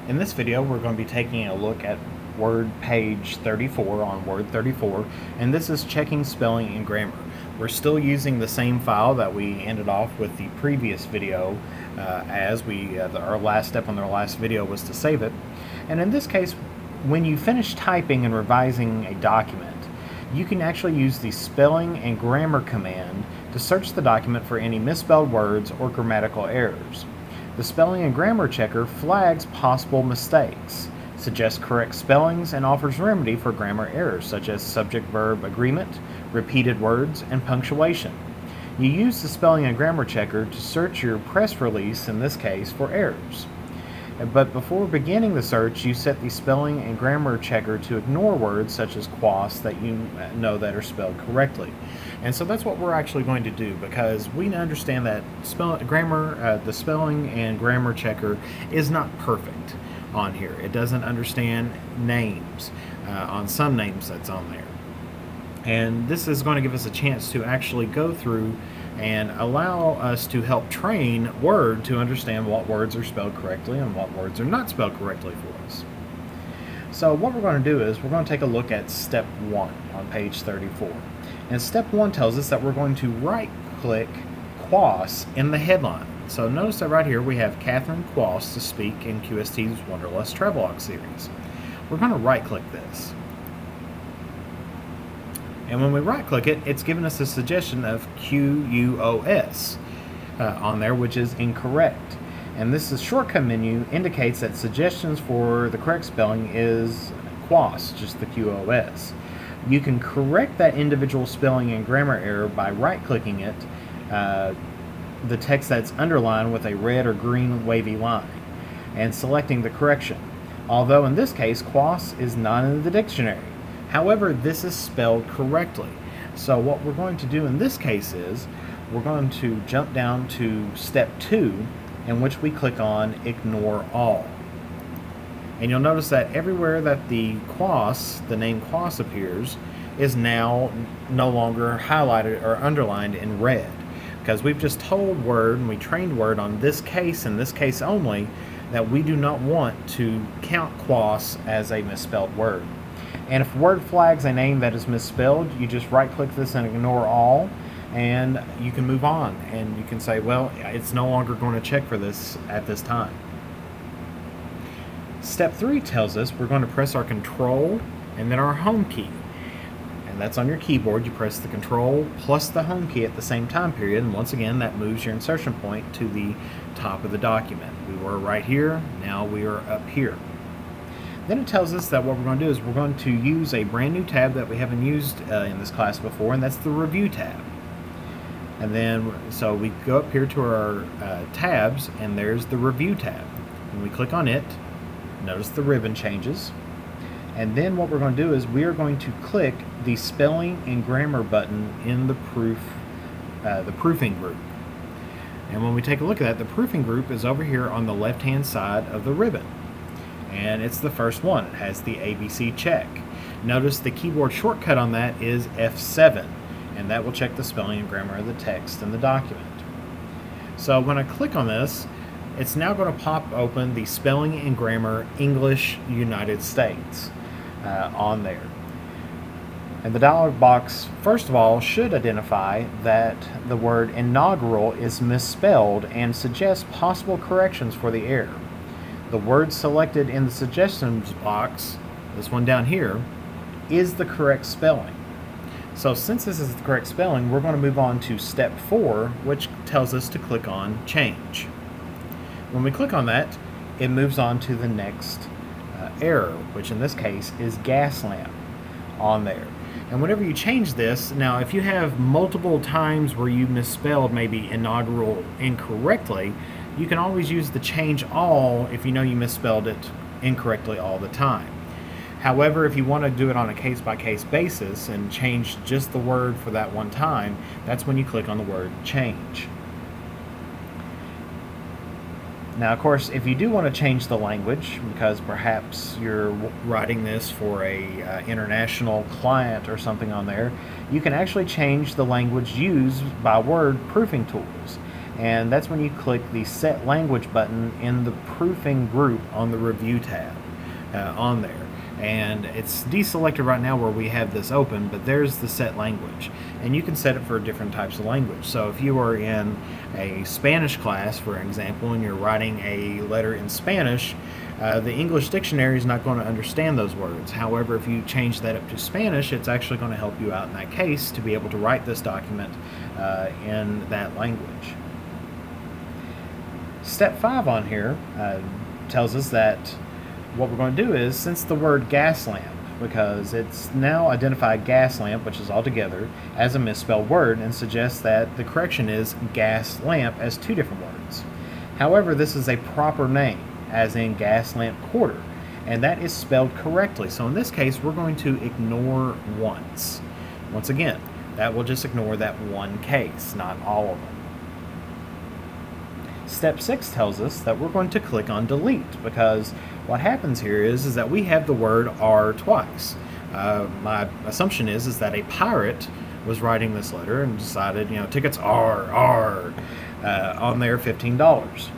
In this video, we're going to be taking a look at Word page 34 on Word 34, and this is checking spelling and grammar. We're still using the same file that we ended off with the previous video, our last step on our last video was to save it. And in this case, when you finish typing and revising a document, you can actually use the spelling and grammar command to search the document for any misspelled words or grammatical errors. The spelling and grammar checker flags possible mistakes, suggests correct spellings, and offers remedy for grammar errors such as subject-verb agreement, repeated words, and punctuation. You use the spelling and grammar checker to search your press release, in this case, for errors. But before beginning the search, you set the spelling and grammar checker to ignore words such as quas that you know that are spelled correctly. And so that's what we're actually going to do, because we understand that the spelling and grammar checker is not perfect on here. It doesn't understand names on some names that's on there. And this is going to give us a chance to actually go through and allow us to help train Word to understand what words are spelled correctly and what words are not spelled correctly for us. So what we're going to do is we're going to take a look at step 1 on page 34. And step 1 tells us that we're going to right-click Quas in the headline. So notice that right here we have Catherine Quas to speak in QST's Wanderlust Travelog series. We're going to right-click this. And when we right-click it, it's giving us a suggestion of QUOS on there, which is incorrect. And this shortcut menu indicates that suggestions for the correct spelling is QUOS, just the QOS. You can correct that individual spelling and grammar error by right-clicking it, the text that's underlined with a red or green wavy line, and selecting the correction. Although in this case, QUOS is not in the dictionary. However, this is spelled correctly. So what we're going to do in this case is we're going to jump down to step 2, in which we click on Ignore All. And you'll notice that everywhere that the QUOS, the name QUOS appears, is now no longer highlighted or underlined in red. Because we've just told Word, and we trained Word on this case and this case only, that we do not want to count QUOS as a misspelled word. And if Word flags a name that is misspelled, you just right-click this and ignore all, and you can move on. And you can say, well, it's no longer going to check for this at this time. Step 3 tells us we're going to press our Control and then our Home key. And that's on your keyboard. You press the Control plus the Home key at the same time period, and once again, that moves your insertion point to the top of the document. We were right here, now we are up here. Then it tells us that what we're going to do is we're going to use a brand new tab that we haven't used in this class before, and that's the Review tab. And then, so we go up here to our tabs, and there's the Review tab. When we click on it, notice the ribbon changes. And then what we're going to do is we are going to click the Spelling and Grammar button in the proofing group. And when we take a look at that, the proofing group is over here on the left-hand side of the ribbon. And it's the first one. It has the ABC check. Notice the keyboard shortcut on that is F7, and that will check the spelling and grammar of the text in the document. So when I click on this, it's now going to pop open the Spelling and Grammar English United States on there. And the dialog box, first of all, should identify that the word inaugural is misspelled and suggest possible corrections for the error. The word selected in the suggestions box, this one down here, is the correct spelling. So since this is the correct spelling, we're going to move on to step 4, which tells us to click on Change. When we click on that, it moves on to the next error, which in this case is gas lamp on there. And whenever you change this, now if you have multiple times where you misspelled maybe inaugural incorrectly, you can always use the change all if you know you misspelled it incorrectly all the time. However, if you want to do it on a case-by-case basis and change just the word for that one time, that's when you click on the word change. Now, of course, if you do want to change the language, because perhaps you're writing this for a international client or something on there, you can actually change the language used by Word proofing tools. and that's when you click the Set Language button in the Proofing group on the Review tab on there. And it's deselected right now where we have this open, but there's the Set Language, and you can set it for different types of language. So if you are in a Spanish class, for example, and you're writing a letter in Spanish, the English dictionary is not going to understand those words. However, if you change that up to Spanish, it's actually going to help you out in that case to be able to write this document in that language. Step 5 on here tells us that what we're going to do is, since the word gas lamp, because it's now identified gas lamp, which is all together, as a misspelled word, and suggests that the correction is gas lamp as two different words. However, this is a proper name, as in gas lamp quarter, and that is spelled correctly. So in this case, we're going to ignore once. Once again, that will just ignore that one case, not all of them. Step 6 tells us that we're going to click on delete, because what happens here is that we have the word R twice. My assumption is that a pirate was writing this letter and decided, tickets R on there, $15.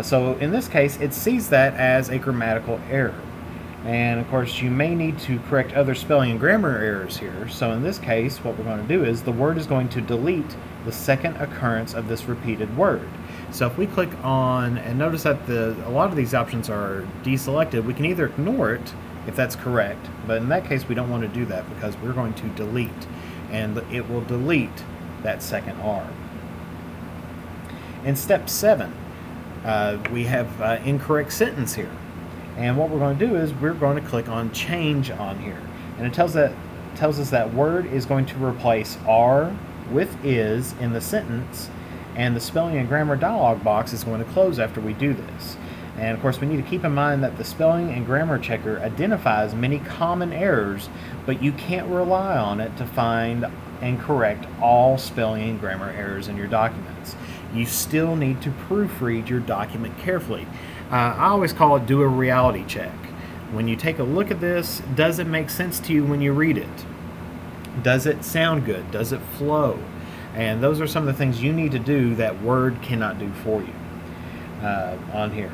So in this case, it sees that as a grammatical error. And of course, you may need to correct other spelling and grammar errors here. So in this case, what we're going to do is the word is going to delete the second occurrence of this repeated word. So if we click on, and notice that a lot of these options are deselected, we can either ignore it if that's correct, but in that case we don't want to do that because we're going to delete, and it will delete that second R. In step 7, we have incorrect sentence here. And what we're going to do is we're going to click on change on here. And it tells us that word is going to replace R with is in the sentence, and the spelling and grammar dialog box is going to close after we do this. And of course, we need to keep in mind that the spelling and grammar checker identifies many common errors, but you can't rely on it to find and correct all spelling and grammar errors in your documents. You still need to proofread your document carefully. I always call it do a reality check. When you take a look at this, does it make sense to you when you read it? Does it sound good? Does it flow? And those are some of the things you need to do that Word cannot do for you on here.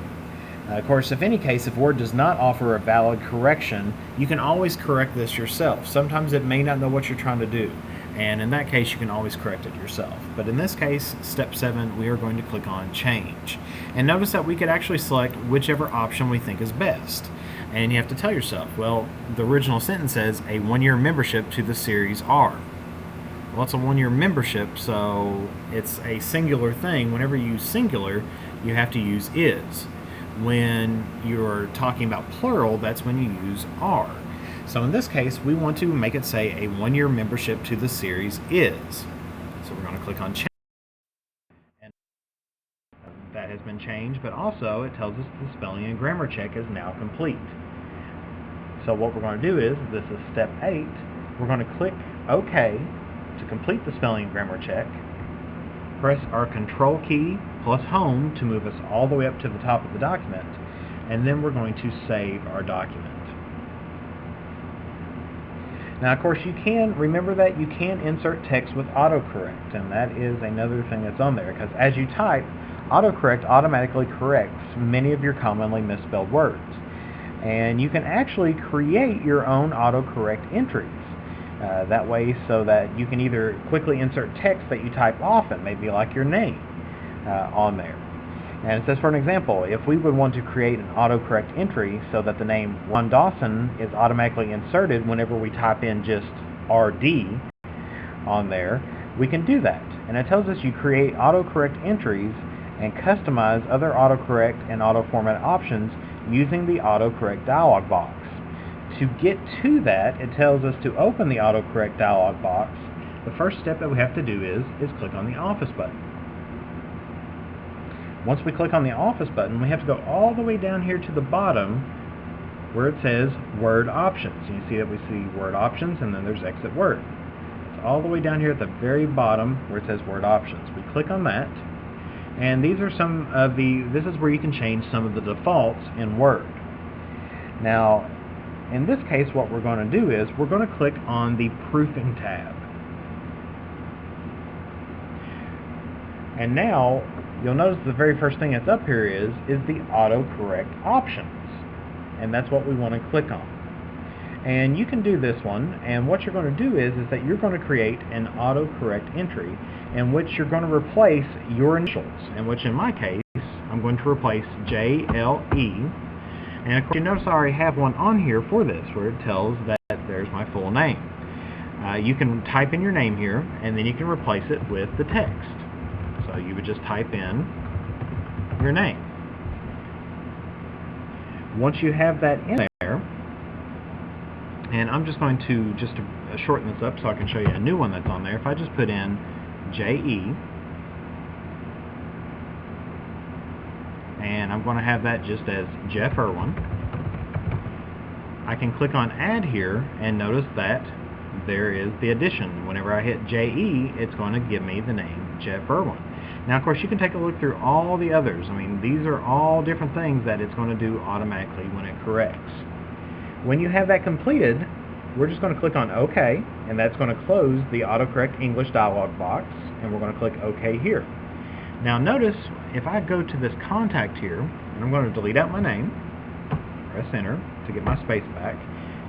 Of course, if Word does not offer a valid correction, you can always correct this yourself. Sometimes it may not know what you're trying to do, and in that case, you can always correct it yourself. But in this case, step 7, we are going to click on change. And notice that we could actually select whichever option we think is best. And you have to tell yourself, well, the original sentence says a 1-year membership to the series R. Well, it's a 1-year membership, so it's a singular thing. Whenever you use singular, you have to use is. When you're talking about plural, that's when you use are. So in this case, we want to make it say a 1-year membership to the series is. So we're going to click on change. And that has been changed, but also it tells us the spelling and grammar check is now complete. So what we're going to do is, this is step 8, we're going to click OK to complete the spelling and grammar check. Press our Control key plus Home to move us all the way up to the top of the document, and then we're going to save our document. Now, of course, remember that you can insert text with autocorrect, and that is another thing that's on there, because as you type, autocorrect automatically corrects many of your commonly misspelled words. And you can actually create your own autocorrect entries. That way, so that you can either quickly insert text that you type often, maybe like your name, on there. And it says, for an example, if we would want to create an autocorrect entry so that the name Ron Dawson is automatically inserted whenever we type in just RD on there, we can do that. And it tells us you create autocorrect entries and customize other autocorrect and auto-format options using the autocorrect dialog box. To get to that, it tells us to open the autocorrect dialog box. The first step that we have to do is click on the Office button. Once we click on the Office button, we have to go all the way down here to the bottom where it says Word Options. You see that we see Word Options, and then there's Exit Word. It's all the way down here at the very bottom where it says Word Options. We click on that, and these are this is where you can change some of the defaults in Word. Now, in this case, what we're going to do is we're going to click on the Proofing tab. And now you'll notice the very first thing that's up here is the Autocorrect Options, and that's what we want to click on. And you can do this one, and what you're going to do is that you're going to create an autocorrect entry in which you're going to replace your initials, in which in my case I'm going to replace JLE. And of course you notice I already have one on here for this where it tells that there's my full name. You can type in your name here, and then you can replace it with the text. So you would just type in your name. Once you have that in there, and I'm just going to shorten this up so I can show you a new one that's on there. If I just put in JE, and I'm going to have that just as Jeff Irwin, I can click on Add here and notice that there is the addition. Whenever I hit JE, it's going to give me the name Jeff Irwin. Now, of course, you can take a look through all the others. I mean, these are all different things that it's going to do automatically when it corrects. When you have that completed, we're just going to click on OK, and that's going to close the Autocorrect English dialog box, and we're going to click OK here. Now notice, if I go to this contact here, and I'm going to delete out my name, press Enter to get my space back,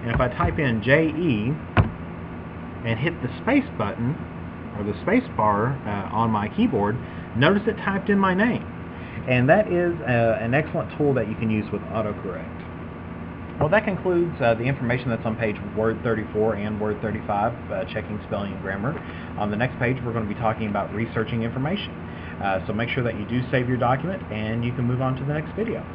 and if I type in JE and hit the space button, or the space bar on my keyboard, notice it typed in my name. And that is an excellent tool that you can use with autocorrect. Well, that concludes the information that's on page Word 34 and Word 35, checking spelling and grammar. On the next page, we're going to be talking about researching information. So make sure that you do save your document, and you can move on to the next video.